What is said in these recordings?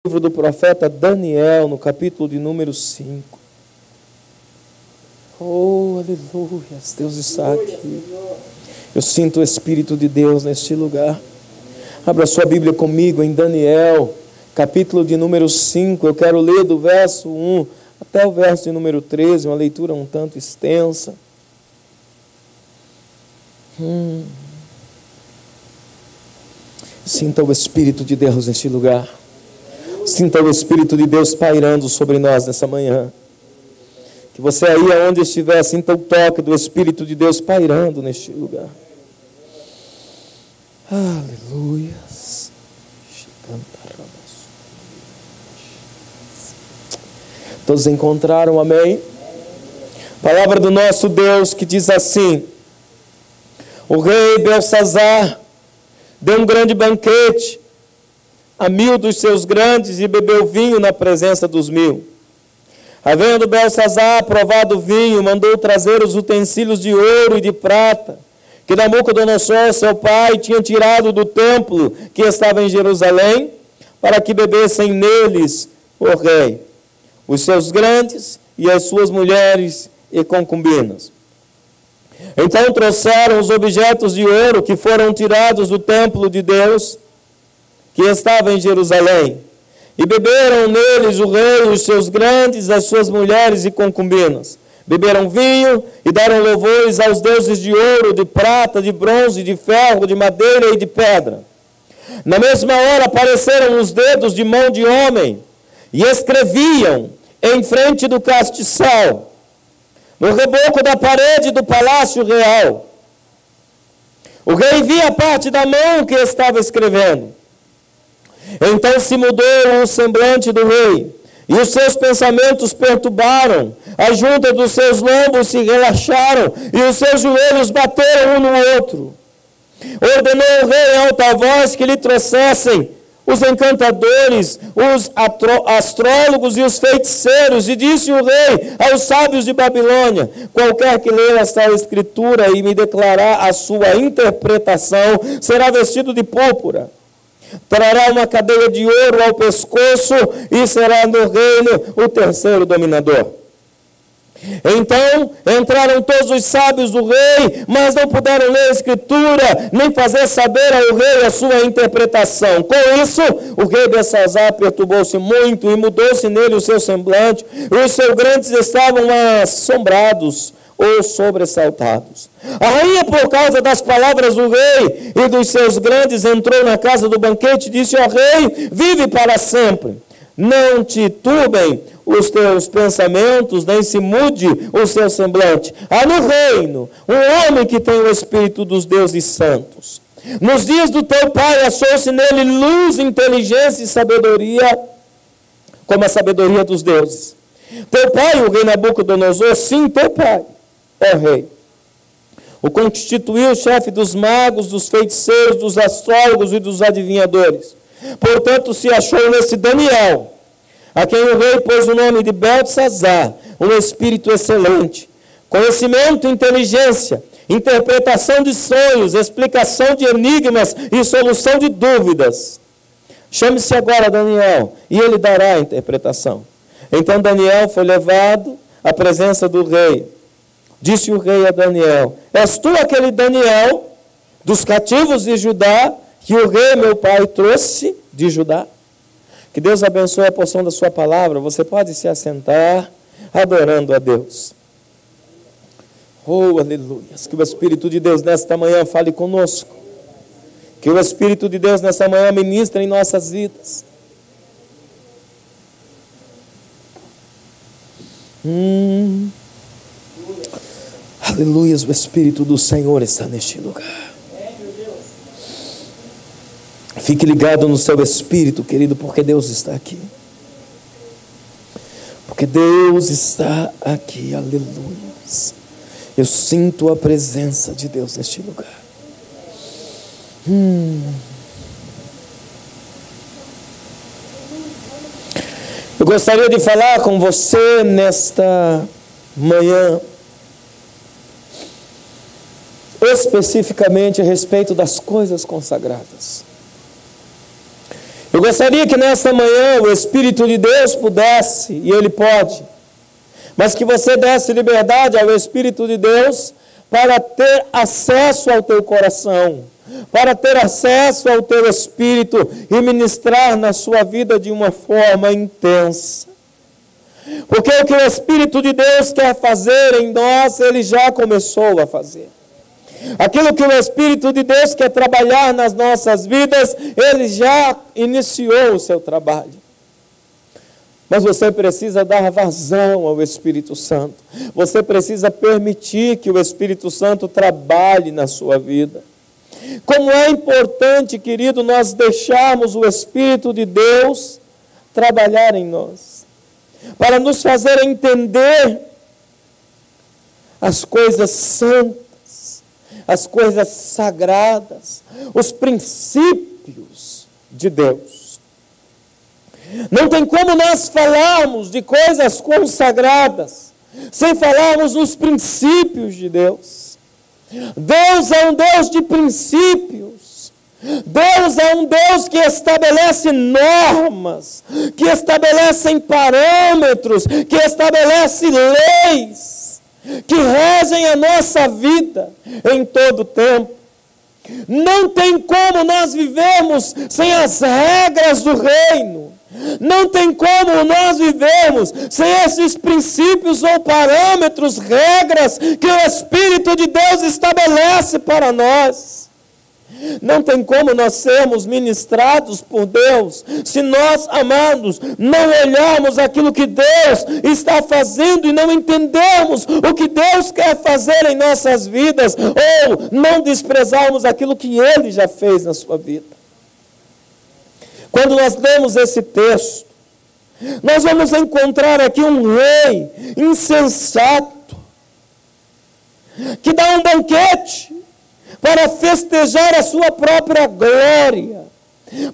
livro do profeta Daniel, no capítulo de número 5. Oh, aleluia, Deus está aqui. Eu sinto o Espírito de Deus neste lugar. Abra sua Bíblia comigo em Daniel, capítulo de número 5. Eu quero ler do verso 1 até o verso de número 13, uma leitura um tanto extensa. Sinta o Espírito de Deus neste lugar. Sinta o Espírito de Deus pairando sobre nós nessa manhã. Que você aí aonde estiver, sinta o toque do Espírito de Deus pairando neste lugar. Aleluia. Todos encontraram, amém? Palavra do nosso Deus que diz assim: o rei Belsazar deu um grande banquete a 1000 dos seus grandes e bebeu vinho na presença dos 1000. Havendo Belsazar provado o vinho, mandou trazer os utensílios de ouro e de prata, que Nabucodonosor, seu pai, tinha tirado do templo que estava em Jerusalém, para que bebessem neles o rei, os seus grandes e as suas mulheres e concubinas. Então trouxeram os objetos de ouro que foram tirados do templo de Deus, que estava em Jerusalém, e beberam neles o rei, os seus grandes, as suas mulheres e concubinas. Beberam vinho e deram louvores aos deuses de ouro, de prata, de bronze, de ferro, de madeira e de pedra. Na mesma hora apareceram os dedos de mão de homem e escreviam em frente do castiçal, no reboco da parede do palácio real. O rei via a parte da mão que estava escrevendo. Então se mudou o semblante do rei, e os seus pensamentos perturbaram, a junta dos seus lombos se relaxaram, e os seus joelhos bateram um no outro. Ordenou o rei em alta voz que lhe trouxessem os encantadores, os astrólogos e os feiticeiros, e disse o rei aos sábios de Babilônia: qualquer que ler esta escritura e me declarar a sua interpretação, será vestido de púrpura, trará uma cadeia de ouro ao pescoço e será no reino o terceiro dominador. Então entraram todos os sábios do rei, mas não puderam ler a escritura, nem fazer saber ao rei a sua interpretação. Com isso, o rei Belsazar perturbou-se muito e mudou-se nele o seu semblante, e os seus grandes estavam assombrados ou sobressaltados. A rainha, por causa das palavras do rei e dos seus grandes, entrou na casa do banquete e disse ao rei: vive para sempre, não te turbem os teus pensamentos, nem se mude o seu semblante. Há no reino um homem que tem o espírito dos deuses santos. Nos dias do teu pai achou-se nele luz, inteligência e sabedoria, como a sabedoria dos deuses. Teu pai, o rei Nabucodonosor, sim, teu pai, é rei, o constituiu chefe dos magos, dos feiticeiros, dos astrólogos e dos adivinhadores. Portanto, se achou nesse Daniel, a quem o rei pôs o nome de Belsazar, um espírito excelente, conhecimento, inteligência, interpretação de sonhos, explicação de enigmas e solução de dúvidas. Chame-se agora Daniel, e ele dará a interpretação. Então Daniel foi levado à presença do rei. Disse o rei a Daniel: és tu aquele Daniel dos cativos de Judá, que o rei meu pai trouxe de Judá? Que Deus abençoe a porção da sua palavra. Você pode se assentar adorando a Deus. Oh, aleluia. Que o Espírito de Deus nesta manhã fale conosco. Que o Espírito de Deus nesta manhã ministre em nossas vidas. Aleluia, o Espírito do Senhor está neste lugar. Fique ligado no seu espírito, querido, porque Deus está aqui. Porque Deus está aqui, aleluia. Eu sinto a presença de Deus neste lugar. Eu gostaria de falar com você nesta manhã, especificamente a respeito das coisas consagradas. Eu gostaria que nessa manhã o Espírito de Deus pudesse, e Ele pode, mas que você desse liberdade ao Espírito de Deus para ter acesso ao teu coração, para ter acesso ao teu espírito e ministrar na sua vida de uma forma intensa. Porque o que o Espírito de Deus quer fazer em nós, Ele já começou a fazer. Aquilo que o Espírito de Deus quer trabalhar nas nossas vidas, Ele já iniciou o seu trabalho. Mas você precisa dar vazão ao Espírito Santo. Você precisa permitir que o Espírito Santo trabalhe na sua vida. Como é importante, querido, nós deixarmos o Espírito de Deus trabalhar em nós, para nos fazer entender as coisas santas, as coisas sagradas, os princípios de Deus. Não tem como nós falarmos de coisas consagradas sem falarmos dos princípios de Deus. Deus é um Deus de princípios. Deus é um Deus que estabelece normas, que estabelece parâmetros, que estabelece leis, que regem a nossa vida em todo tempo. Não tem como nós vivermos sem as regras do reino. Não tem como nós vivermos sem esses princípios ou parâmetros, regras que o Espírito de Deus estabelece para nós. Não tem como nós sermos ministrados por Deus se nós, amados, não olharmos aquilo que Deus está fazendo e não entendermos o que Deus quer fazer em nossas vidas, ou não desprezarmos aquilo que Ele já fez na sua vida. Quando nós lemos esse texto, nós vamos encontrar aqui um rei insensato que dá um banquete para festejar a sua própria glória,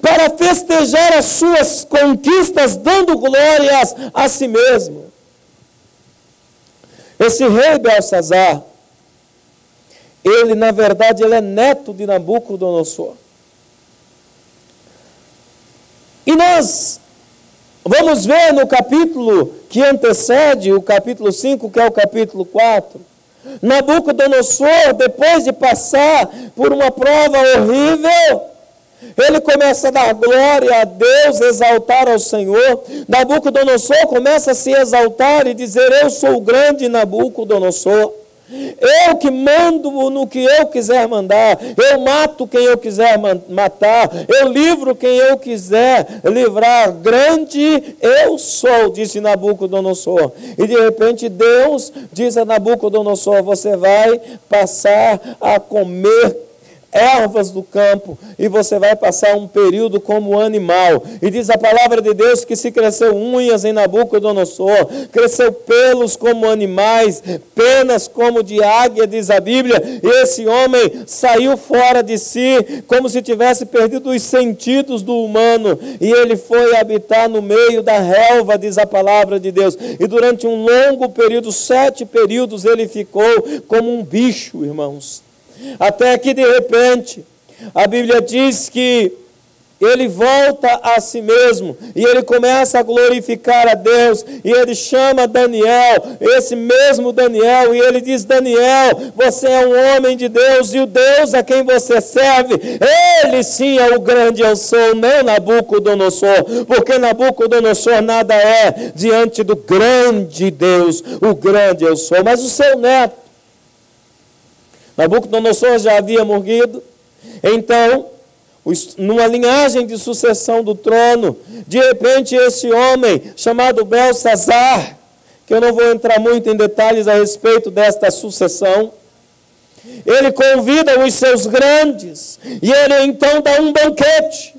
para festejar as suas conquistas, dando glórias a si mesmo. Esse rei Belsazar, ele na verdade ele é neto de Nabucodonosor. E nós vamos ver no capítulo que antecede o capítulo 5, que é o capítulo 4, Nabucodonosor, depois de passar por uma prova horrível, ele começa a dar glória a Deus, exaltar ao Senhor. Nabucodonosor começa a se exaltar e dizer: eu sou o grande Nabucodonosor. Eu que mando no que eu quiser mandar, eu mato quem eu quiser matar, eu livro quem eu quiser livrar, grande eu sou, disse Nabucodonosor. E de repente Deus diz a Nabucodonosor: você vai passar a comer ervas do campo, e você vai passar um período como animal. E diz a palavra de Deus que se cresceu unhas em Nabucodonosor, cresceu pelos como animais, penas como de águia, diz a Bíblia, e esse homem saiu fora de si, como se tivesse perdido os sentidos do humano, e ele foi habitar no meio da relva, diz a palavra de Deus, e durante um longo período, 7 períodos, ele ficou como um bicho, irmãos. Até que de repente, a Bíblia diz que ele volta a si mesmo, e ele começa a glorificar a Deus, e ele chama Daniel, esse mesmo Daniel, e ele diz: Daniel, você é um homem de Deus, e o Deus a quem você serve, ele sim é o grande eu sou, não Nabucodonosor, porque Nabucodonosor nada é diante do grande Deus, o grande eu sou. Mas o seu neto, Nabucodonosor já havia morrido, então, numa linhagem de sucessão do trono, de repente esse homem chamado Belsazar, que eu não vou entrar muito em detalhes a respeito desta sucessão, ele convida os seus grandes, e ele então dá um banquete,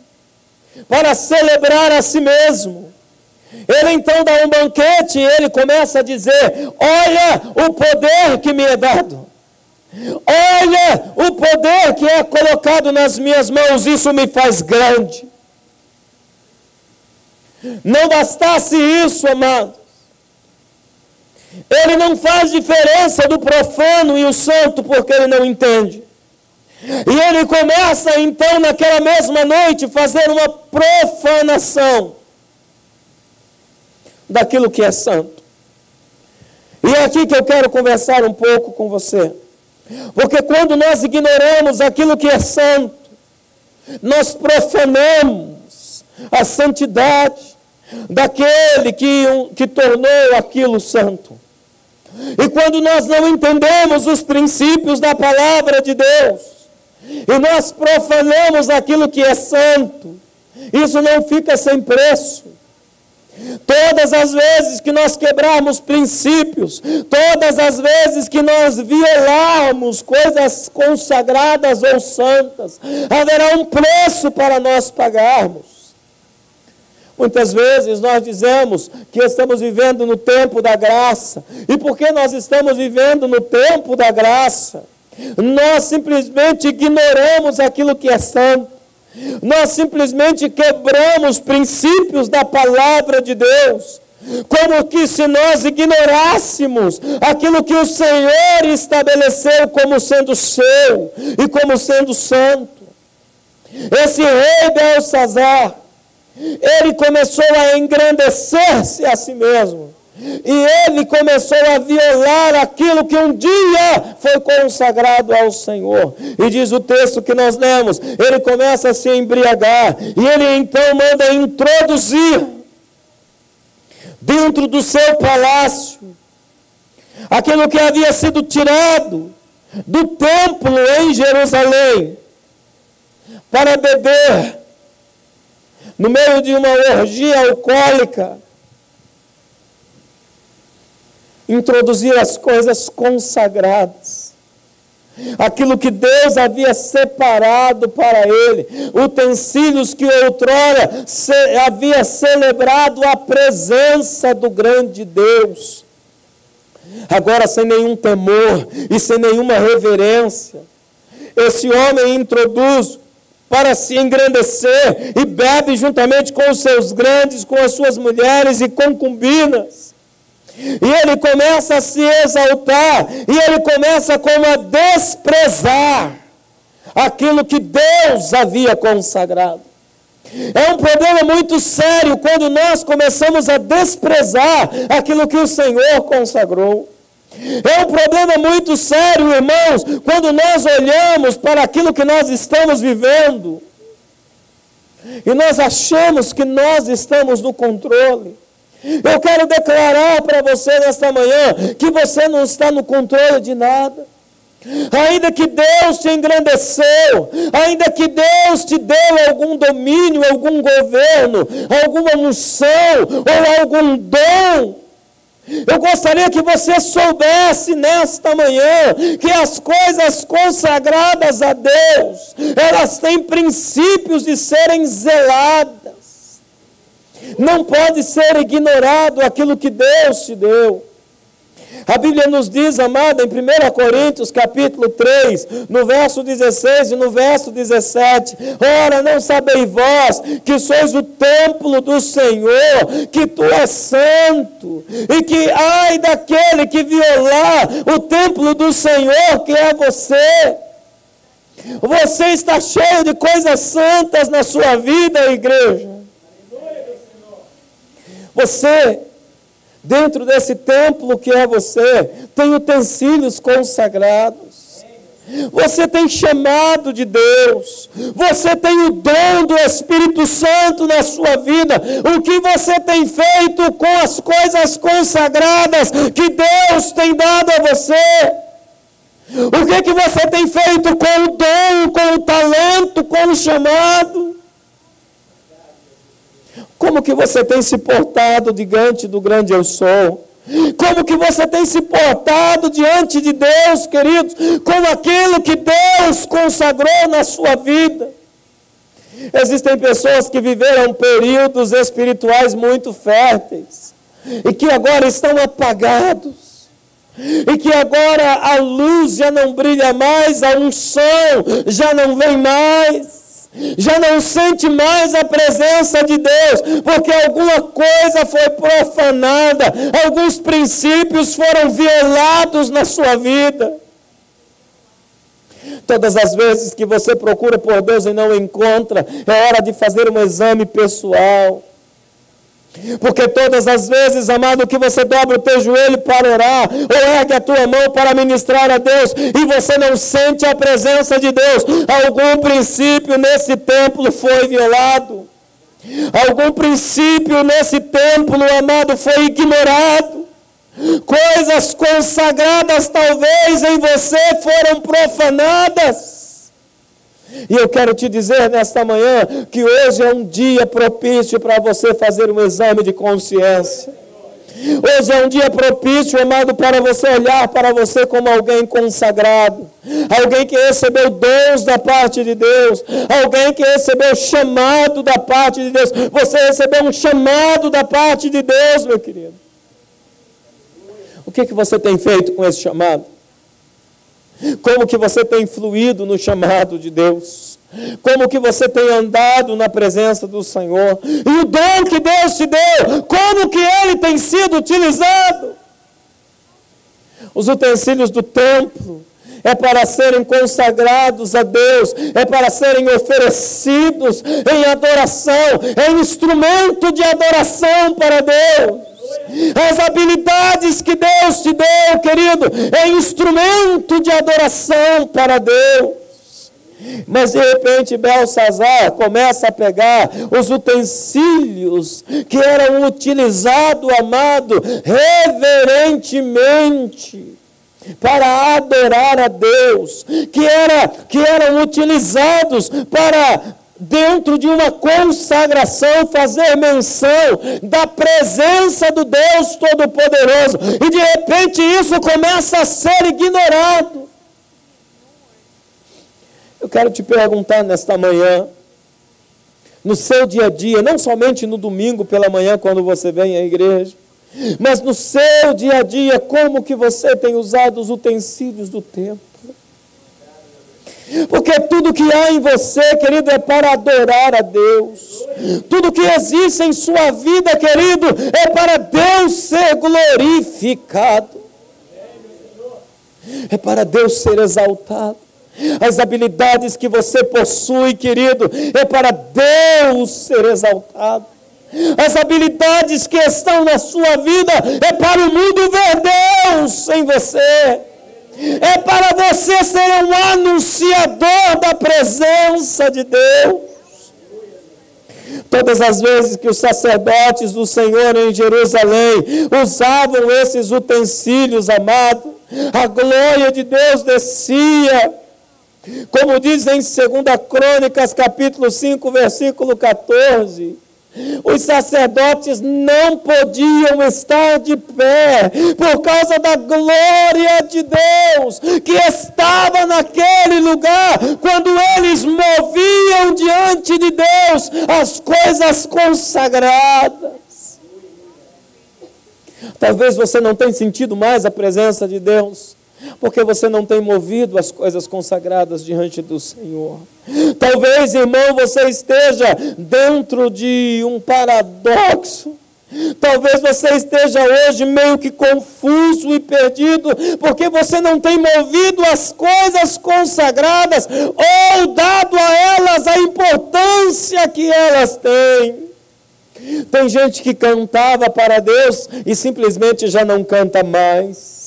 para celebrar a si mesmo. Ele então dá um banquete, e ele começa a dizer: olha o poder que me é dado. Olha o poder que é colocado nas minhas mãos, isso me faz grande. Não bastasse isso, amados, ele não faz diferença do profano e o santo, porque ele não entende. E ele começa então naquela mesma noite fazer uma profanação daquilo que é santo. E é aqui que eu quero conversar um pouco com você. Porque quando nós ignoramos aquilo que é santo, nós profanamos a santidade daquele que tornou aquilo santo. E quando nós não entendemos os princípios da palavra de Deus, e nós profanamos aquilo que é santo, isso não fica sem preço. Todas as vezes que nós quebrarmos princípios, todas as vezes que nós violarmos coisas consagradas ou santas, haverá um preço para nós pagarmos. Muitas vezes nós dizemos que estamos vivendo no tempo da graça. E porque nós estamos vivendo no tempo da graça, nós simplesmente ignoramos aquilo que é santo. Nós simplesmente quebramos princípios da palavra de Deus, como que se nós ignorássemos aquilo que o Senhor estabeleceu como sendo seu e como sendo santo. Esse rei Belsazar, ele começou a engrandecer-se a si mesmo. E ele começou a violar aquilo que um dia foi consagrado ao Senhor. E diz o texto que nós lemos, ele começa a se embriagar. E ele então manda introduzir dentro do seu palácio aquilo que havia sido tirado do templo em Jerusalém para beber no meio de uma orgia alcoólica. Introduzir as coisas consagradas, aquilo que Deus havia separado para ele, utensílios que outrora havia celebrado a presença do grande Deus. Agora, sem nenhum temor e sem nenhuma reverência, esse homem introduz para se engrandecer e bebe juntamente com os seus grandes, com as suas mulheres e concubinas. E ele começa a se exaltar, e ele começa como a desprezar aquilo que Deus havia consagrado. É um problema muito sério quando nós começamos a desprezar aquilo que o Senhor consagrou. É um problema muito sério, irmãos, quando nós olhamos para aquilo que nós estamos vivendo e nós achamos que nós estamos no controle. Eu quero declarar para você nesta manhã que você não está no controle de nada. Ainda que Deus te engrandeceu, ainda que Deus te deu algum domínio, algum governo, alguma unção ou algum dom, eu gostaria que você soubesse nesta manhã que as coisas consagradas a Deus, elas têm princípios de serem zeladas. Não pode ser ignorado aquilo que Deus te deu. A Bíblia nos diz, amada, em 1 Coríntios capítulo 3, no verso 16 e no verso 17, ora, não sabeis vós que sois o templo do Senhor, que tu és santo, e que ai daquele que violar o templo do Senhor, que é você. Você está cheio de coisas santas na sua vida, igreja. Você, dentro desse templo que é você, tem utensílios consagrados. Você tem chamado de Deus. Você tem o dom do Espírito Santo na sua vida. O que você tem feito com as coisas consagradas que Deus tem dado a você? O que você tem feito com o dom, com o talento, com o chamado? Como que você tem se portado diante do grande eu sou? Como que você tem se portado diante de Deus, queridos, com aquilo que Deus consagrou na sua vida? Existem pessoas que viveram períodos espirituais muito férteis e que agora estão apagados, e que agora a luz já não brilha mais, a unção já não vem mais, já não sente mais a presença de Deus, porque alguma coisa foi profanada, alguns princípios foram violados na sua vida. Todas as vezes que você procura por Deus e não encontra, é hora de fazer um exame pessoal. Porque todas as vezes, amado, que você dobra o teu joelho para orar, ou ergue a tua mão para ministrar a Deus, e você não sente a presença de Deus, algum princípio nesse templo foi violado. Algum princípio nesse templo, amado, foi ignorado. Coisas consagradas talvez em você foram profanadas. E eu quero te dizer nesta manhã que hoje é um dia propício para você fazer um exame de consciência. Hoje é um dia propício, amado, para você olhar para você como alguém consagrado, alguém que recebeu dons da parte de Deus, alguém que recebeu chamado da parte de Deus. Você recebeu um chamado da parte de Deus, meu querido. O que você tem feito com esse chamado? Como que você tem fluído no chamado de Deus? Como que você tem andado na presença do Senhor? E o dom que Deus te deu, como que ele tem sido utilizado? Os utensílios do templo é para serem consagrados a Deus, é para serem oferecidos em adoração, é instrumento de adoração para Deus. As habilidades que Deus te deu, querido, é instrumento de adoração para Deus. Mas de repente Belsazar começa a pegar os utensílios que eram utilizados, amado, reverentemente para adorar a Deus, que eram utilizados para, dentro de uma consagração, fazer menção da presença do Deus Todo-Poderoso, e de repente isso começa a ser ignorado. Eu quero te perguntar nesta manhã, no seu dia a dia, não somente no domingo pela manhã quando você vem à igreja, mas no seu dia a dia, como que você tem usado os utensílios do templo? Porque tudo que há em você, querido, é para adorar a Deus. Tudo que existe em sua vida, querido, é para Deus ser glorificado. É para Deus ser exaltado. As habilidades que você possui, querido, é para Deus ser exaltado. As habilidades que estão na sua vida é para o mundo ver Deus em você. É para você ser um anunciador da presença de Deus. Todas as vezes que os sacerdotes do Senhor em Jerusalém usavam esses utensílios, amado, a glória de Deus descia. Como diz em 2 Crônicas, capítulo 5, versículo 14... os sacerdotes não podiam estar de pé por causa da glória de Deus que estava naquele lugar, quando eles moviam diante de Deus as coisas consagradas. Talvez você não tenha sentido mais a presença de Deus, porque você não tem movido as coisas consagradas diante do Senhor. Talvez, irmão, você esteja dentro de um paradoxo. Talvez você esteja hoje meio que confuso e perdido, porque você não tem movido as coisas consagradas ou dado a elas a importância que elas têm. Tem gente que cantava para Deus e simplesmente já não canta mais.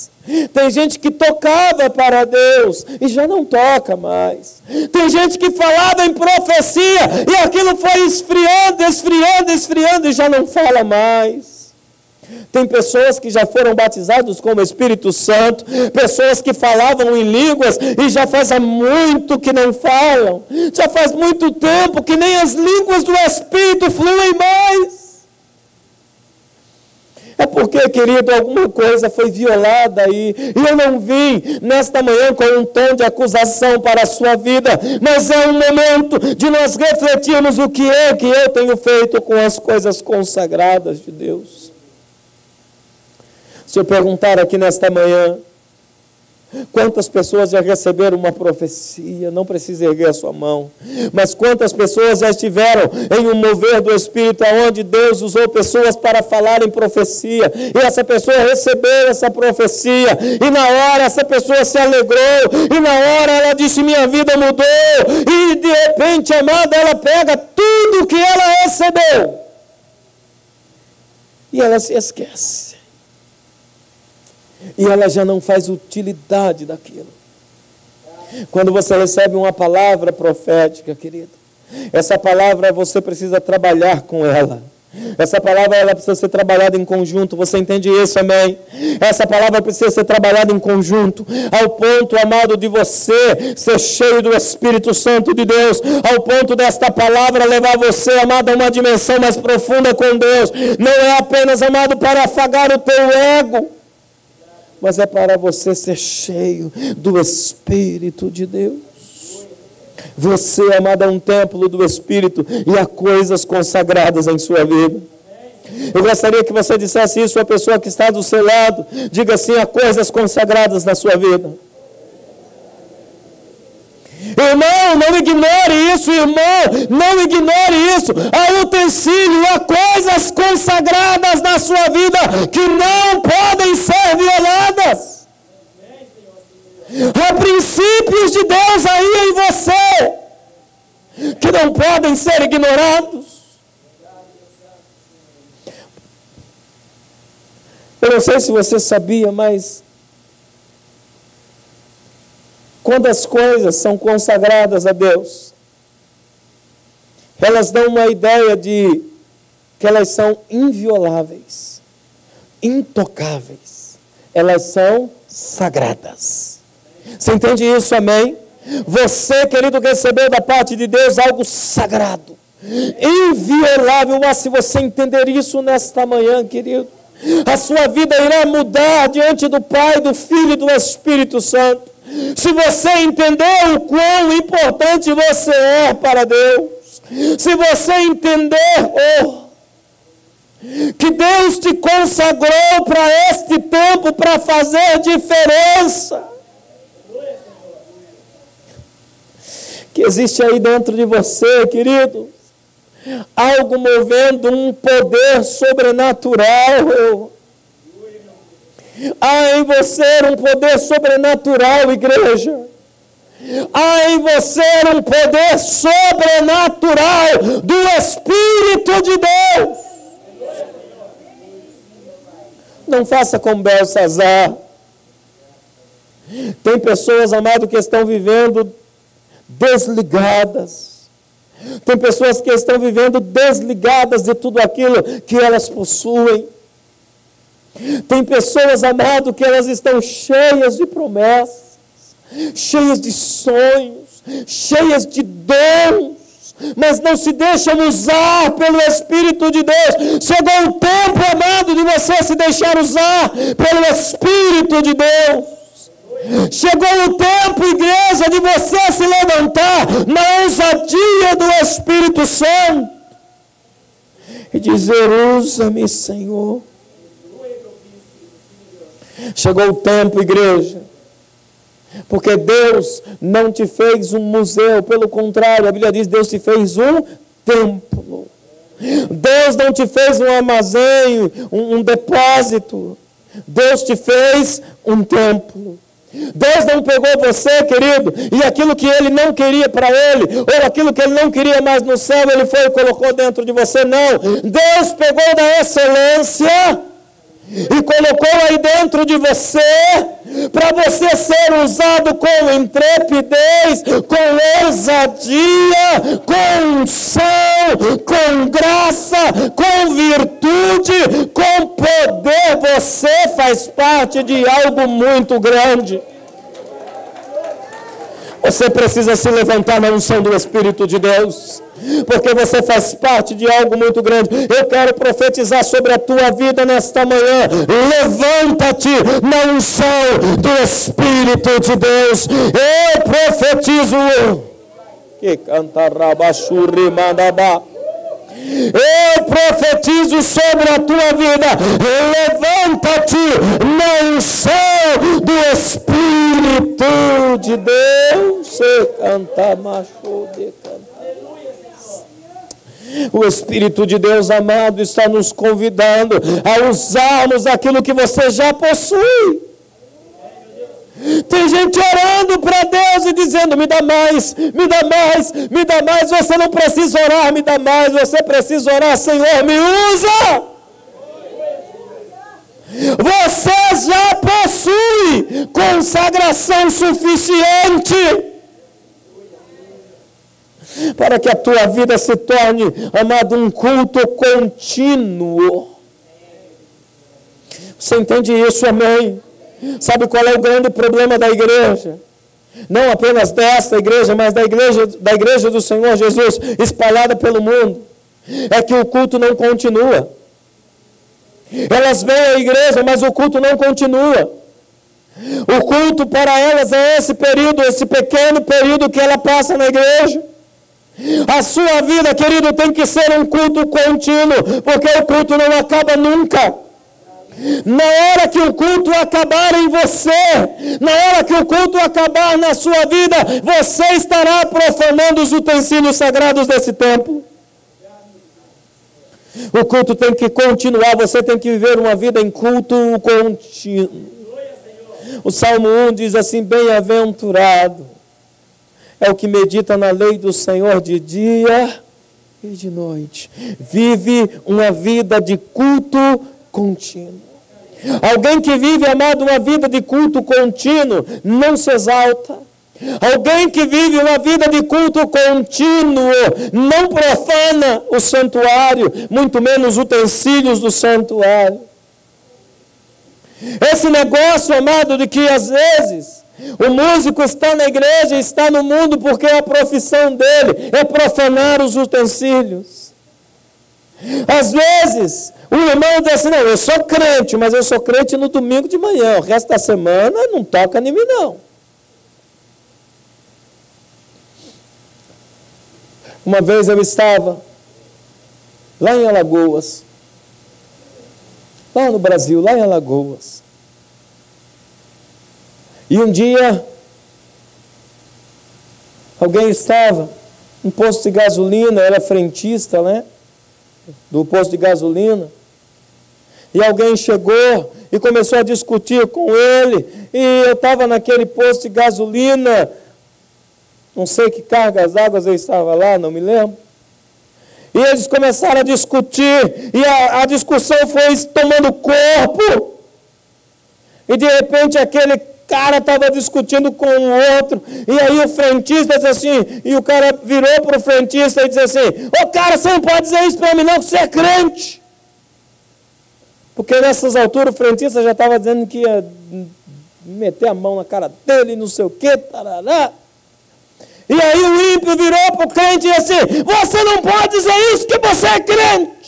Tem gente que tocava para Deus e já não toca mais. Tem gente que falava em profecia e aquilo foi esfriando e já não fala mais. Tem pessoas que já foram batizados com o Espírito Santo, pessoas que falavam em línguas e já faz há muito que não falam. Já faz muito tempo que nem as línguas do Espírito fluem mais. É porque, querido, alguma coisa foi violada aí. E eu não vim nesta manhã com um tom de acusação para a sua vida, mas é um momento de nós refletirmos o que é que eu tenho feito com as coisas consagradas de Deus. Se eu perguntar aqui nesta manhã, Quantas pessoas já receberam uma profecia? Não precisa erguer a sua mão. Mas quantas pessoas já estiveram em um mover do Espírito, onde Deus usou pessoas para falar em profecia, e essa pessoa recebeu essa profecia, e na hora essa pessoa se alegrou, e na hora ela disse: minha vida mudou, e de repente, amada, ela pega tudo que ela recebeu, e ela se esquece. E ela já não faz utilidade daquilo. Quando você recebe uma palavra profética, querido, essa palavra você precisa trabalhar com ela. Essa palavra ela precisa ser trabalhada em conjunto. Você entende isso, amém? Essa palavra precisa ser trabalhada em conjunto, ao ponto, amado, de você ser cheio do Espírito Santo de Deus, ao ponto desta palavra levar você, amado, a uma dimensão mais profunda com Deus. Não é apenas, amado, para afagar o teu ego, mas é para você ser cheio do Espírito de Deus. Você, amado, é um templo do Espírito e há coisas consagradas em sua vida. Eu gostaria que você dissesse isso à pessoa que está do seu lado. Diga assim: há coisas consagradas na sua vida. Irmão, não ignore isso, irmão, não ignore isso. Há utensílio, há coisas consagradas na sua vida que não podem ser violadas. Há princípios de Deus aí em você que não podem ser ignorados. Eu não sei se você sabia, mas quando as coisas são consagradas a Deus, elas dão uma ideia de que elas são invioláveis, intocáveis. Elas são sagradas. Você entende isso, amém? Você, querido, recebeu da parte de Deus algo sagrado, inviolável. Mas se você entender isso nesta manhã, querido, a sua vida irá mudar diante do Pai, do Filho e do Espírito Santo. Se você entender o quão importante você é para Deus, se você entender que Deus te consagrou para este tempo para fazer diferença, que existe aí dentro de você, querido, algo movendo um poder sobrenatural. Há em você um poder sobrenatural, igreja. Há em você um poder sobrenatural do Espírito de Deus. Não faça como Belsazar. Tem pessoas, amado, que estão vivendo desligadas. Tem pessoas que estão vivendo desligadas de tudo aquilo que elas possuem. Tem pessoas, amado, que elas estão cheias de promessas, cheias de sonhos, cheias de dons, mas não se deixam usar pelo Espírito de Deus. Chegou o tempo, amado, de você se deixar usar pelo Espírito de Deus. Chegou o tempo, igreja, de você se levantar na ousadia do Espírito Santo e dizer: usa-me, Senhor. Chegou o tempo, igreja, porque Deus não te fez um museu, pelo contrário, a Bíblia diz: Deus te fez um templo. Deus não te fez um armazém, um depósito. Deus te fez um templo. Deus não pegou você, querido, e aquilo que Ele não queria para Ele, ou aquilo que Ele não queria mais no céu, Ele foi e colocou dentro de você. Não, Deus pegou da excelência e colocou aí dentro de você, para você ser usado com intrepidez, com ousadia, com unção, com graça, com virtude, com poder. Você faz parte de algo muito grande. Você precisa se levantar na unção do Espírito de Deus, porque você faz parte de algo muito grande. Eu quero profetizar sobre a tua vida nesta manhã. Levanta-te na unção do Espírito de Deus. Eu profetizo que cantarabachuri mandabá. Eu profetizo sobre a tua vida. Levanta-te na unção do Espírito Espírito de Deus se canta, macho de cantar. O Espírito de Deus, amado, está nos convidando a usarmos aquilo que você já possui. Tem gente orando para Deus e dizendo: me dá mais, me dá mais, me dá mais. Você não precisa orar, me dá mais. Você precisa orar: Senhor, me usa. Você já possui consagração suficiente para que a tua vida se torne, amado, um culto contínuo. Você entende isso, amém? Sabe qual é o grande problema da igreja? Não apenas desta igreja, mas da igreja do Senhor Jesus, espalhada pelo mundo. É que o culto não continua. Elas vêm à igreja, mas o culto não continua. O culto para elas é esse período, esse pequeno período que ela passa na igreja. A sua vida, querido, tem que ser um culto contínuo, porque o culto não acaba nunca. Na hora que o culto acabar em você, na hora que o culto acabar na sua vida, você estará profanando os utensílios sagrados desse templo. O culto tem que continuar, você tem que viver uma vida em culto contínuo. O Salmo 1 diz assim: bem-aventurado é o que medita na lei do Senhor de dia e de noite. Vive uma vida de culto contínuo. Alguém que vive, amado, uma vida de culto contínuo, não se exalta. Alguém que vive uma vida de culto contínuo, não profana o santuário, muito menos os utensílios do santuário. Esse negócio, amado, de que às vezes o músico está na igreja e está no mundo porque a profissão dele é profanar os utensílios. Às vezes, o irmão diz assim: não, eu sou crente, mas eu sou crente no domingo de manhã, o resto da semana não toca em mim não. Uma vez eu estava lá em Alagoas, lá no Brasil, lá em Alagoas. E um dia, alguém estava no posto de gasolina, era frentista, né? Do posto de gasolina. E alguém chegou e começou a discutir com ele. E eu estava naquele posto de gasolina, não sei que cargas d'água eu estava lá, não me lembro. E eles começaram a discutir, e a discussão foi tomando corpo. E de repente aquele cara estava discutindo com o outro, e aí o frentista disse assim, e o cara virou para o frentista e disse assim: ô cara, você não pode dizer isso para mim não, que você é crente. Porque nessas alturas o frentista já estava dizendo que ia meter a mão na cara dele, não sei o que, tarará. E aí o ímpio virou para o crente e disse assim: você não pode dizer isso, que você é crente.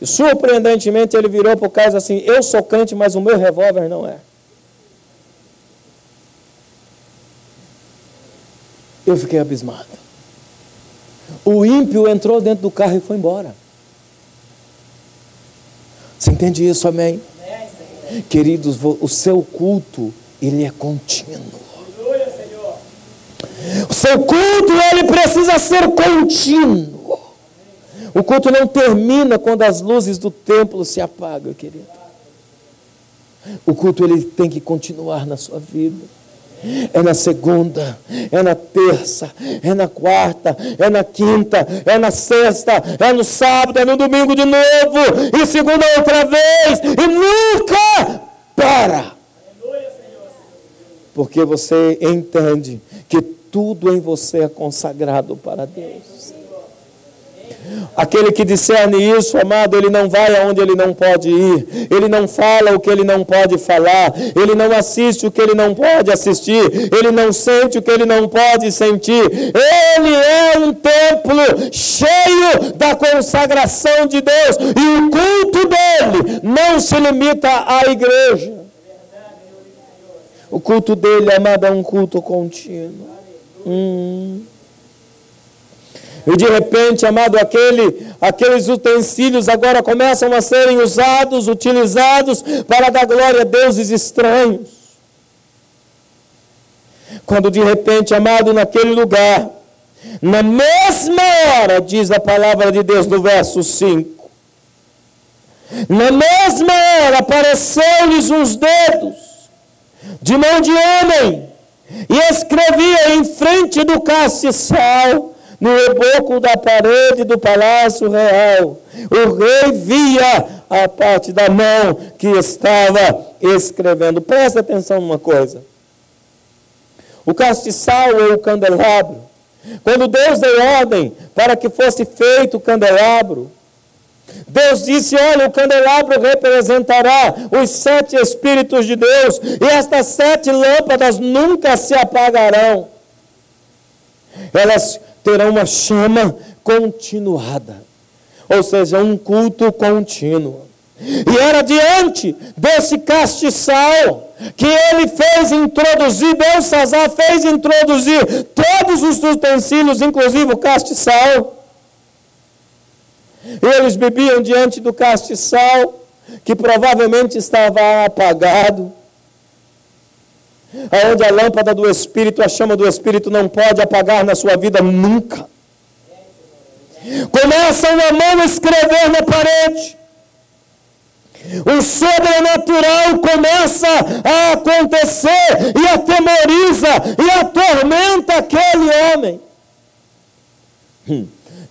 E surpreendentemente ele virou para o cara e disse assim: eu sou crente, mas o meu revólver não é. Eu fiquei abismado. O ímpio entrou dentro do carro e foi embora. Você entende isso, amém? Queridos, o seu culto, ele é contínuo. O seu culto, ele precisa ser contínuo. O culto não termina quando as luzes do templo se apagam, querido. O culto, ele tem que continuar na sua vida. É na segunda, é na terça, é na quarta, é na quinta, é na sexta, é no sábado, é no domingo de novo, e segunda outra vez, e nunca para. Porque você entende que tudo em você é consagrado para Deus. Aquele que discerne isso, amado, ele não vai aonde ele não pode ir, ele não fala o que ele não pode falar, ele não assiste o que ele não pode assistir, ele não sente o que ele não pode sentir. Ele é um templo cheio da consagração de Deus, e o culto dele não se limita à igreja. O culto dele, amado, é um culto contínuo. E de repente, amado, aqueles utensílios agora começam a serem usados, utilizados para dar glória a deuses estranhos. Quando de repente, amado, naquele lugar, na mesma hora, diz a palavra de Deus no verso 5, na mesma hora apareceu-lhes uns dedos de mão de homem e escrevia em frente do castiçal no reboco da parede do palácio real. O rei via a parte da mão que estava escrevendo. Presta atenção numa coisa. O castiçal ou o candelabro, quando Deus deu ordem para que fosse feito o candelabro, Deus disse: olha, o candelabro representará os 7 Espíritos de Deus, e estas 7 lâmpadas nunca se apagarão. Elas terão uma chama continuada, ou seja, um culto contínuo. E era diante desse castiçal que ele fez introduzir, Belsazar fez introduzir todos os utensílios, inclusive o castiçal. Eles bebiam diante do castiçal, que provavelmente estava apagado, aonde a lâmpada do Espírito, a chama do Espírito não pode apagar na sua vida nunca. Começa uma mão a escrever na parede. O sobrenatural começa a acontecer e atemoriza e atormenta aquele homem.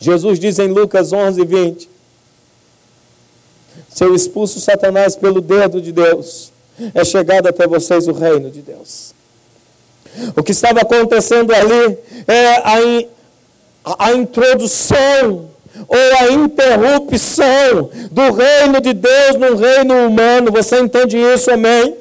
Jesus diz em Lucas 11:20, se eu expulso Satanás pelo dedo de Deus, é chegado até vocês o reino de Deus. O que estava acontecendo ali é a introdução ou a interrupção do reino de Deus no reino humano. Você entende isso, amém?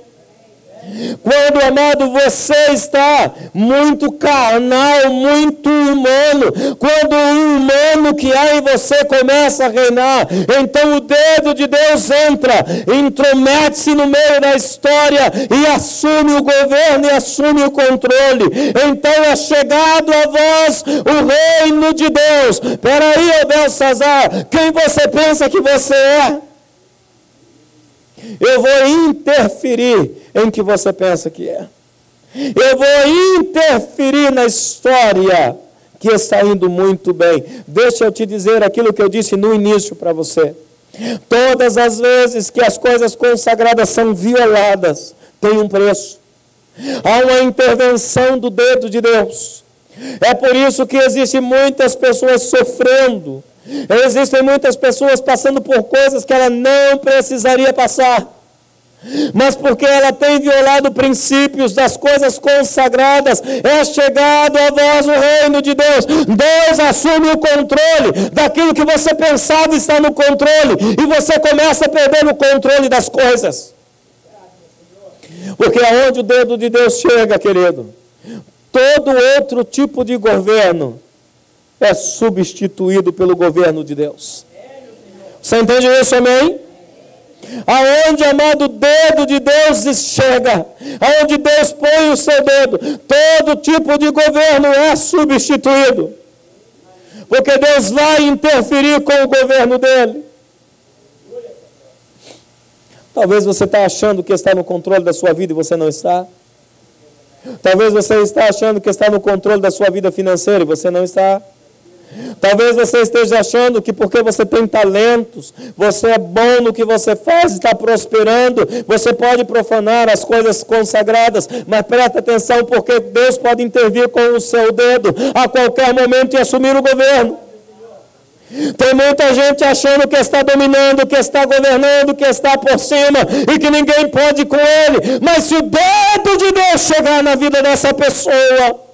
Quando, amado, você está muito carnal, muito humano, quando o humano que há em você começa a reinar, então o dedo de Deus entra, intromete-se no meio da história e assume o governo e assume o controle. Então é chegado a vós o reino de Deus. Peraí, ô Belsazar, quem você pensa que você é? Eu vou interferir em que você pensa que é. Eu vou interferir na história que está indo muito bem. Deixa eu te dizer aquilo que eu disse no início para você. Todas as vezes que as coisas consagradas são violadas, tem um preço. Há uma intervenção do dedo de Deus. É por isso que existem muitas pessoas sofrendo. Existem muitas pessoas passando por coisas que ela não precisaria passar, mas porque ela tem violado princípios das coisas consagradas, é chegado a vós o reino de Deus. Deus assume o controle daquilo que você pensava estar no controle, e você começa a perder o controle das coisas. Porque aonde o dedo de Deus chega, querido, todo outro tipo de governo é substituído pelo governo de Deus. Você entende isso, amém? Aonde, amado, o dedo de Deus chega, aonde Deus põe o seu dedo, todo tipo de governo é substituído. Porque Deus vai interferir com o governo dele. Talvez você está achando que está no controle da sua vida e você não está. Talvez você está achando que está no controle da sua vida financeira e você não está. Talvez você esteja achando que porque você tem talentos, você é bom no que você faz, está prosperando, você pode profanar as coisas consagradas, mas presta atenção, porque Deus pode intervir com o seu dedo a qualquer momento e assumir o governo. Tem muita gente achando que está dominando, que está governando, que está por cima e que ninguém pode com ele, mas se o dedo de Deus chegar na vida dessa pessoa,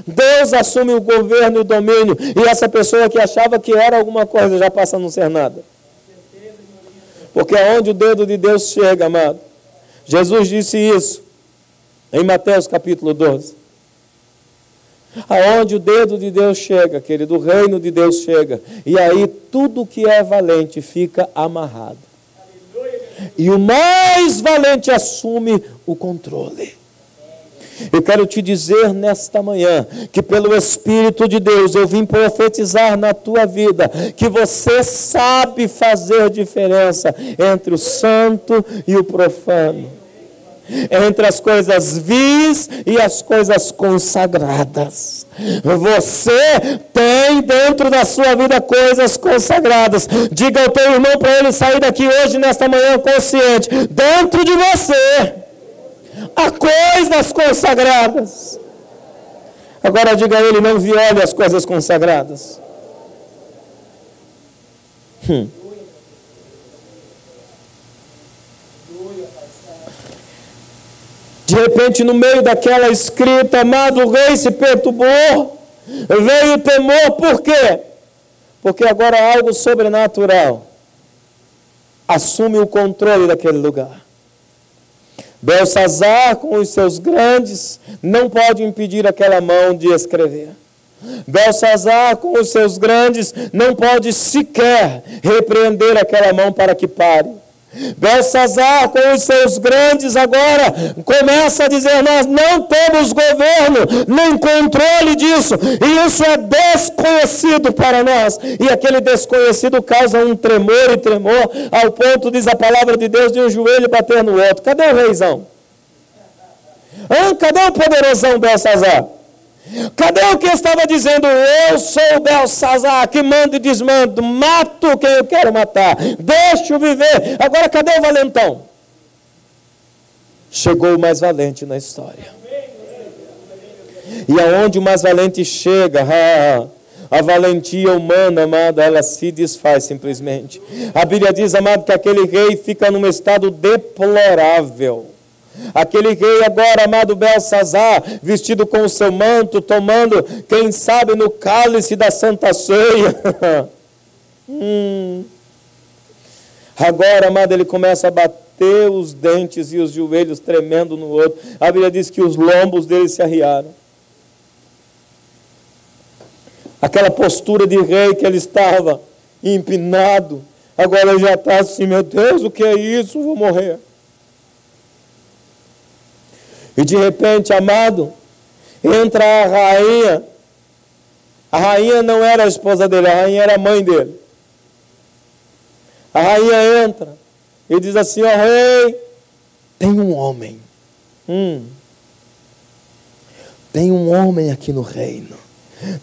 Deus assume o governo e o domínio, e essa pessoa que achava que era alguma coisa já passa a não ser nada. Porque aonde o dedo de Deus chega, amado, Jesus disse isso em Mateus capítulo 12. Aonde o dedo de Deus chega, querido, o reino de Deus chega, e aí tudo que é valente fica amarrado. E o mais valente assume o controle. Eu quero te dizer nesta manhã que pelo Espírito de Deus eu vim profetizar na tua vida que você sabe fazer diferença entre o santo e o profano. entre as coisas vis e as coisas consagradas. Você tem dentro da sua vida coisas consagradas. Diga ao teu irmão para ele sair daqui hoje, nesta manhã, consciente. Dentro de você há coisas consagradas. Agora diga a ele, não viole as coisas consagradas. De repente, no meio daquela escrita, amado, o rei se perturbou, veio o temor, por quê? Porque agora algo sobrenatural assume o controle daquele lugar. Belsazar, com os seus grandes, não pode impedir aquela mão de escrever. Belsazar, com os seus grandes, não pode sequer repreender aquela mão para que pare. Belsazar, com os seus grandes, agora começa a dizer: nós não temos governo, nem controle disso, e isso é desconhecido para nós. E aquele desconhecido causa um tremor e tremor, ao ponto, diz a palavra de Deus, de um joelho bater no outro. Cadê o reizão? Cadê o poderosão Belsazar? Cadê o que estava dizendo: eu sou o Belsazar, que mando e desmando, mato quem eu quero matar, deixo viver. Agora cadê o valentão? Chegou o mais valente na história. E aonde o mais valente chega, a valentia humana, amado, ela se desfaz simplesmente. A Bíblia diz, amado, que aquele rei fica num estado deplorável. Aquele rei agora, amado Belsazar, vestido com o seu manto, tomando, quem sabe, no cálice da Santa Ceia. Agora, amado, ele começa a bater os dentes e os joelhos tremendo no outro. A Bíblia diz que os lombos dele se arriaram. Aquela postura de rei que ele estava empinado, agora ele já está assim: meu Deus, o que é isso? Vou morrer. E de repente, amado, entra a rainha. A rainha não era a esposa dele, a rainha era a mãe dele. A rainha entra e diz assim: ó rei, tem um homem. Tem um homem aqui no reino.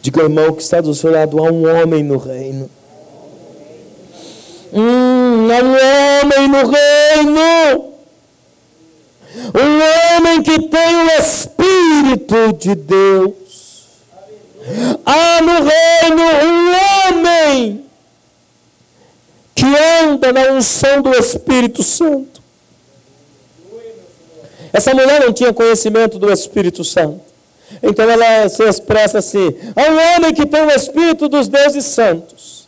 Diga ao irmão que está do seu lado: há um homem no reino. Há um homem no reino. Um homem que tem o Espírito de Deus. Há no reino um homem que anda na unção do Espírito Santo. Essa mulher não tinha conhecimento do Espírito Santo. Então ela se expressa assim: há um homem que tem o Espírito dos deuses santos.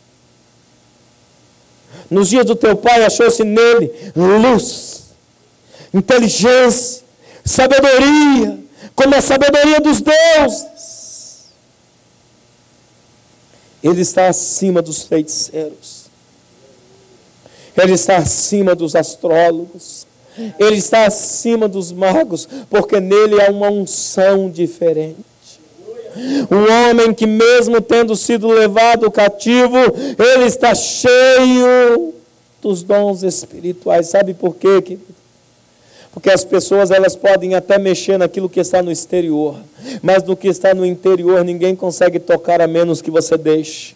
Nos dias do teu pai achou-se nele luz, inteligência, sabedoria, como a sabedoria dos deuses. Ele está acima dos feiticeiros. Ele está acima dos astrólogos. Ele está acima dos magos, porque nele há uma unção diferente. Um homem que, mesmo tendo sido levado cativo, ele está cheio dos dons espirituais. Sabe por quê, querido? Porque as pessoas, elas podem até mexer naquilo que está no exterior, mas no que está no interior ninguém consegue tocar a menos que você deixe.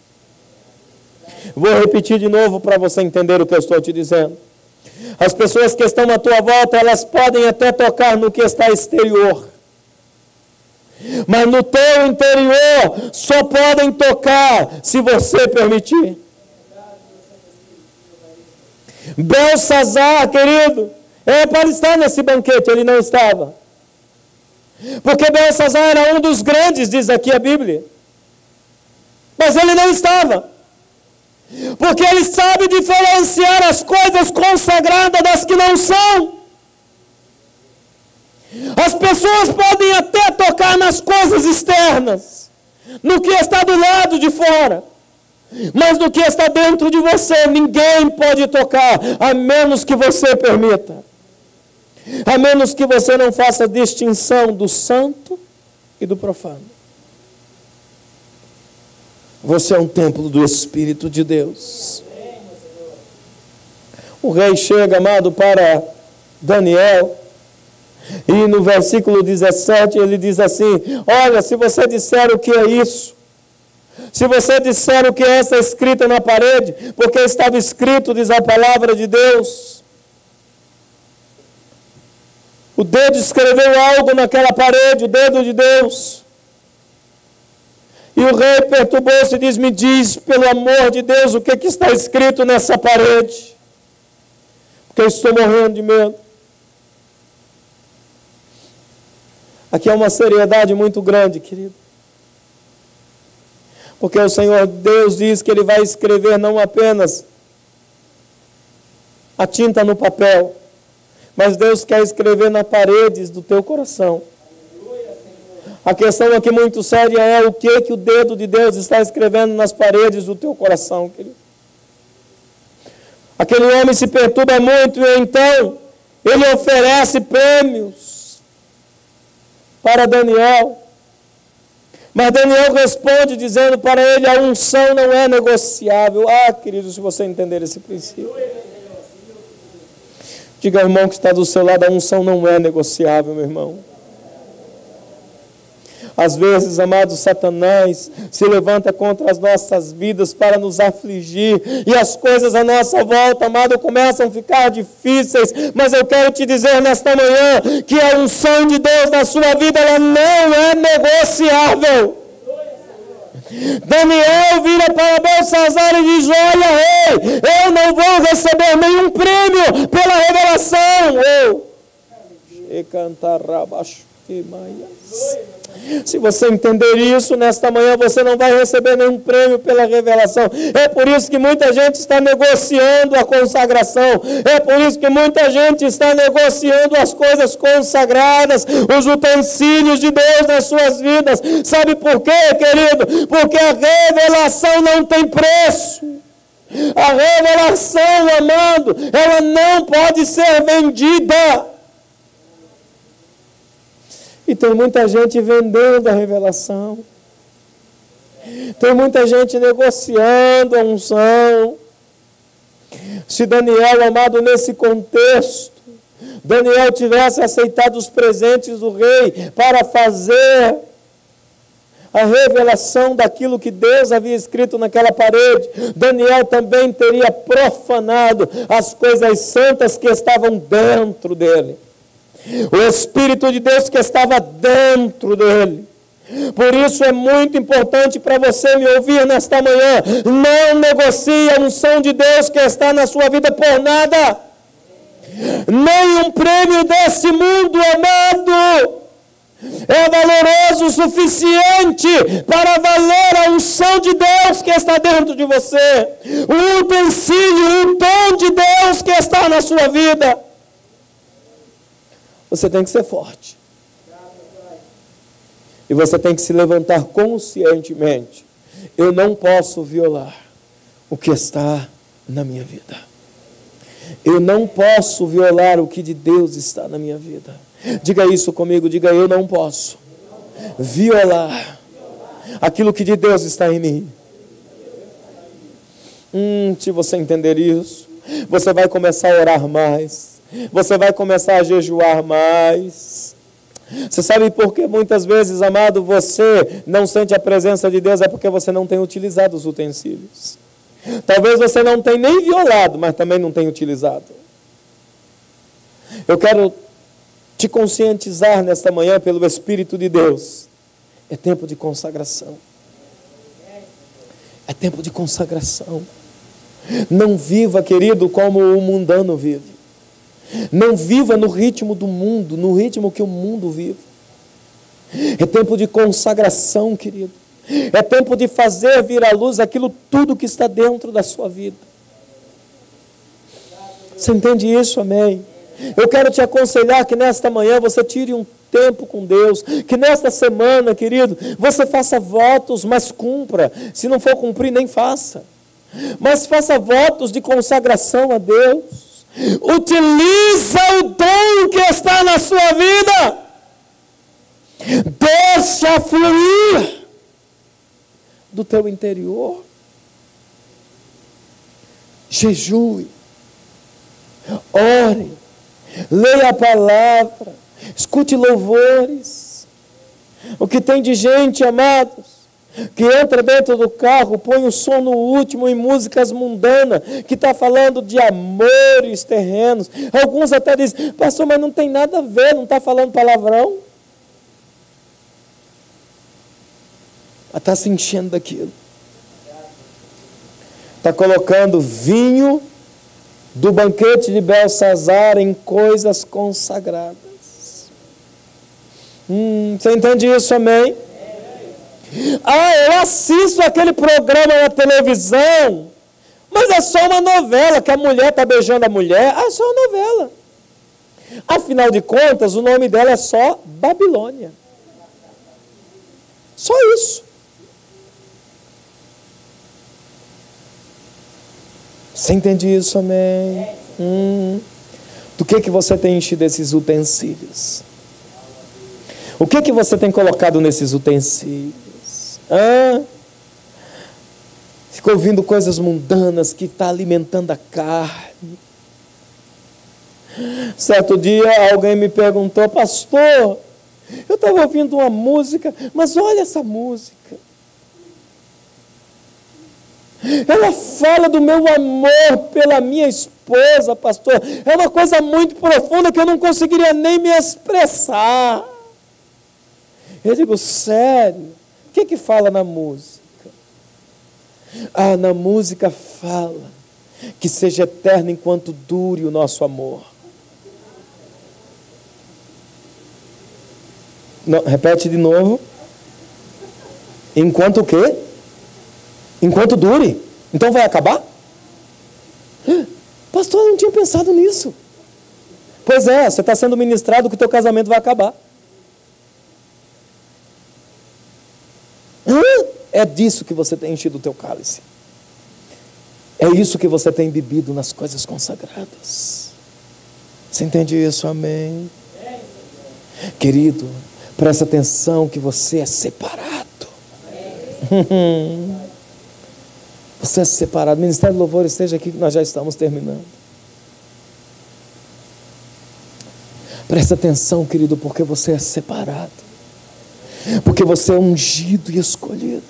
Vou repetir de novo para você entender o que eu estou te dizendo. As pessoas que estão à tua volta, elas podem até tocar no que está exterior, mas no teu interior só podem tocar se você permitir. Belsazar, querido, é para estar nesse banquete, ele não estava. Porque Belsazar era um dos grandes, diz aqui a Bíblia. Mas ele não estava. Porque ele sabe diferenciar as coisas consagradas das que não são. As pessoas podem até tocar nas coisas externas, no que está do lado de fora, mas no que está dentro de você, ninguém pode tocar, a menos que você permita. A menos que você não faça distinção do santo e do profano. Você é um templo do Espírito de Deus. O rei chega, amado, para Daniel E no versículo 17 ele diz assim: olha, se você disser o que é isso, se você disser o que é essa escrita na parede, porque estava escrito, diz a palavra de Deus. O dedo escreveu algo naquela parede, o dedo de Deus. E o rei perturbou-se e diz: me diz, pelo amor de Deus, o que está escrito nessa parede, porque eu estou morrendo de medo. Aqui é uma seriedade muito grande, querido. Porque o Senhor Deus diz que Ele vai escrever não apenas a tinta no papel, mas Deus quer escrever nas paredes do teu coração. A questão aqui muito séria é o que o dedo de Deus está escrevendo nas paredes do teu coração, querido. Aquele homem se perturba muito e então ele oferece prêmios para Daniel. Mas Daniel responde dizendo para ele: a unção não é negociável. Ah, querido, se você entender esse princípio. Diga ao irmão que está do seu lado: a unção não é negociável, meu irmão. Às vezes, amados, Satanás se levanta contra as nossas vidas para nos afligir, e as coisas à nossa volta, amado, começam a ficar difíceis, mas eu quero te dizer nesta manhã que a unção de Deus na sua vida, ela não é negociável. Daniel vira para Belsazar e diz: olha, rei, eu não vou receber nenhum prêmio pela revelação. E cantar abaixo. Se você entender isso nesta manhã, você não vai receber nenhum prêmio pela revelação. É por isso que muita gente está negociando a consagração. É por isso que muita gente está negociando as coisas consagradas, os utensílios de Deus nas suas vidas. Sabe por quê, querido? Porque a revelação não tem preço. A revelação, amado, ela não pode ser vendida. E tem muita gente vendendo a revelação. Tem muita gente negociando a unção. Se Daniel, amado, nesse contexto, Daniel tivesse aceitado os presentes do rei para fazer a revelação daquilo que Deus havia escrito naquela parede, Daniel também teria profanado as coisas santas que estavam dentro dele. O Espírito de Deus que estava dentro dele. Por isso é muito importante para você me ouvir nesta manhã: não negocie a unção de Deus que está na sua vida por nada. Nem um prêmio deste mundo, amado, é valoroso o suficiente para valer a unção de Deus que está dentro de você, o utensílio, o dom de Deus que está na sua vida. Você tem que ser forte. E você tem que se levantar conscientemente. Eu não posso violar o que está na minha vida. Eu não posso violar o que de Deus está na minha vida. Diga isso comigo, diga: eu não posso violar aquilo que de Deus está em mim. Se você entender isso, você vai começar a orar mais. Você vai começar a jejuar mais. Você sabe por que muitas vezes, amado, você não sente a presença de Deus? É porque você não tem utilizado os utensílios. Talvez você não tenha nem violado, mas também não tenha utilizado. Eu quero te conscientizar nesta manhã pelo Espírito de Deus. É tempo de consagração. É tempo de consagração. Não viva, querido, como o mundano vive. Não viva no ritmo do mundo, no ritmo que o mundo vive. É tempo de consagração, querido. É tempo de fazer vir à luz aquilo tudo que está dentro da sua vida. Você entende isso? Amém? Eu quero te aconselhar que nesta manhã você tire um tempo com Deus, que nesta semana, querido, você faça votos, mas cumpra. Se não for cumprir, nem faça. Mas faça votos de consagração a Deus. Utiliza o dom que está na sua vida. Deixa fluir do teu interior. Jejue, ore, leia a palavra, Escute louvores. O que tem de gente, amados, que entra dentro do carro, põe o som no último em músicas mundanas, que está falando de amores terrenos. Alguns até dizem, pastor, mas não tem nada a ver, não está falando palavrão. Está se enchendo daquilo. Está colocando vinho do banquete de Belsazar em coisas consagradas. Você entende isso, amém? Eu assisto aquele programa na televisão, mas é só uma novela, que a mulher está beijando a mulher. É só uma novela. Afinal de contas, o nome dela é só Babilônia. Só isso. Você entende isso, amém? Do que você tem enchido esses utensílios? O que você tem colocado nesses utensílios? Ficou ouvindo coisas mundanas que está alimentando a carne. Certo dia alguém me perguntou, pastor, eu estava ouvindo uma música, mas olha essa música. Ela fala do meu amor pela minha esposa, pastor. É uma coisa muito profunda que eu não conseguiria nem me expressar. Eu digo, sério? O que fala na música? Na música fala que seja eterno enquanto dure o nosso amor. Não, repete de novo. Enquanto o quê? Enquanto dure. Então vai acabar? Pastor, eu não tinha pensado nisso. Pois é, você está sendo ministrado que o teu casamento vai acabar. É disso que você tem enchido o teu cálice. É isso que você tem bebido nas coisas consagradas. Você entende isso? Amém? Querido, presta atenção que você é separado. Você é separado. Ministério do Louvor, esteja aqui que nós já estamos terminando. Presta atenção, querido, porque você é separado. Porque você é ungido e escolhido.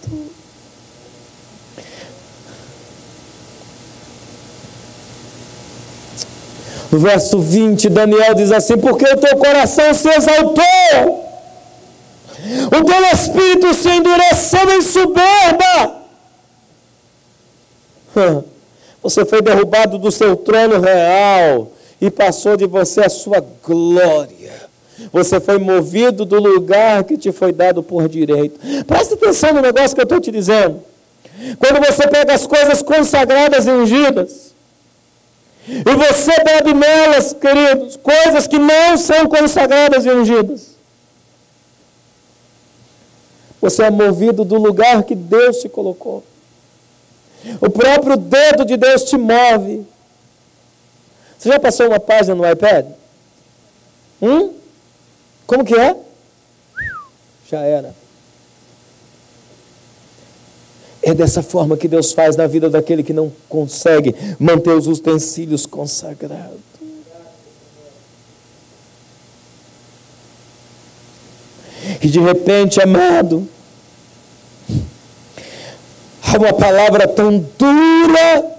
No verso 20, Daniel diz assim: porque o teu coração se exaltou, o teu espírito se endureceu em soberba. Você foi derrubado do seu trono real e passou de você a sua glória. Você foi movido do lugar que te foi dado por direito. Presta atenção no negócio que eu estou te dizendo. Quando você pega as coisas consagradas e ungidas, e você bebe nelas, queridos, coisas que não são consagradas e ungidas, você é movido do lugar que Deus te colocou. O próprio dedo de Deus te move. Você já passou uma página no iPad? Como que é? Já era. É dessa forma que Deus faz na vida daquele que não consegue manter os utensílios consagrados. E de repente, amado, há uma palavra tão dura.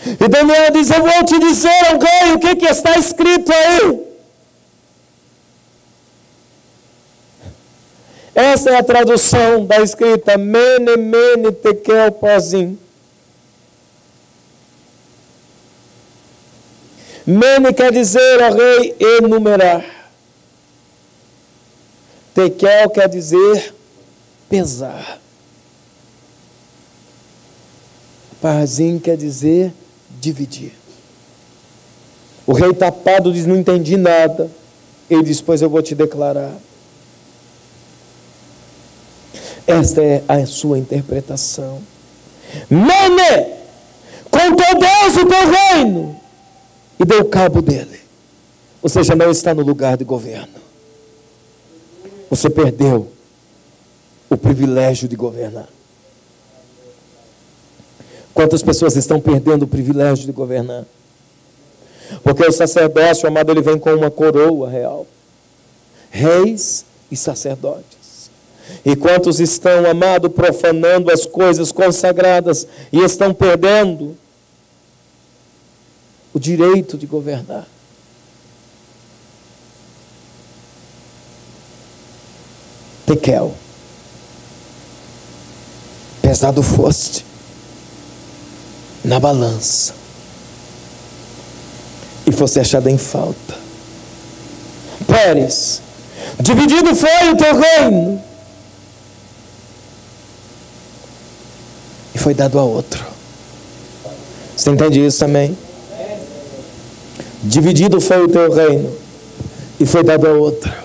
E Daniel diz: eu vou te dizer, alguém, o que está escrito aí? Essa é a tradução da escrita Mene, Mene, Tekel, Parsim. Mene quer dizer, ó rei, enumerar. Tekel quer dizer pesar. Parsim quer dizer dividir. O rei tapado diz: não entendi nada. Ele diz: pois eu vou te declarar. Esta é a sua interpretação. Mene, contou Deus o teu reino e deu cabo dele. Ou seja, não está no lugar de governo. Você perdeu o privilégio de governar. Quantas pessoas estão perdendo o privilégio de governar? Porque o sacerdócio, amado, ele vem com uma coroa real. Reis e sacerdotes. E quantos estão, amado, profanando as coisas consagradas e estão perdendo o direito de governar. Tekel, pesado foste na balança e fosse achado em falta. Pérez, dividido foi o teu reino e foi dado a outro. Você entende isso também? Dividido foi o teu reino e foi dado a outro.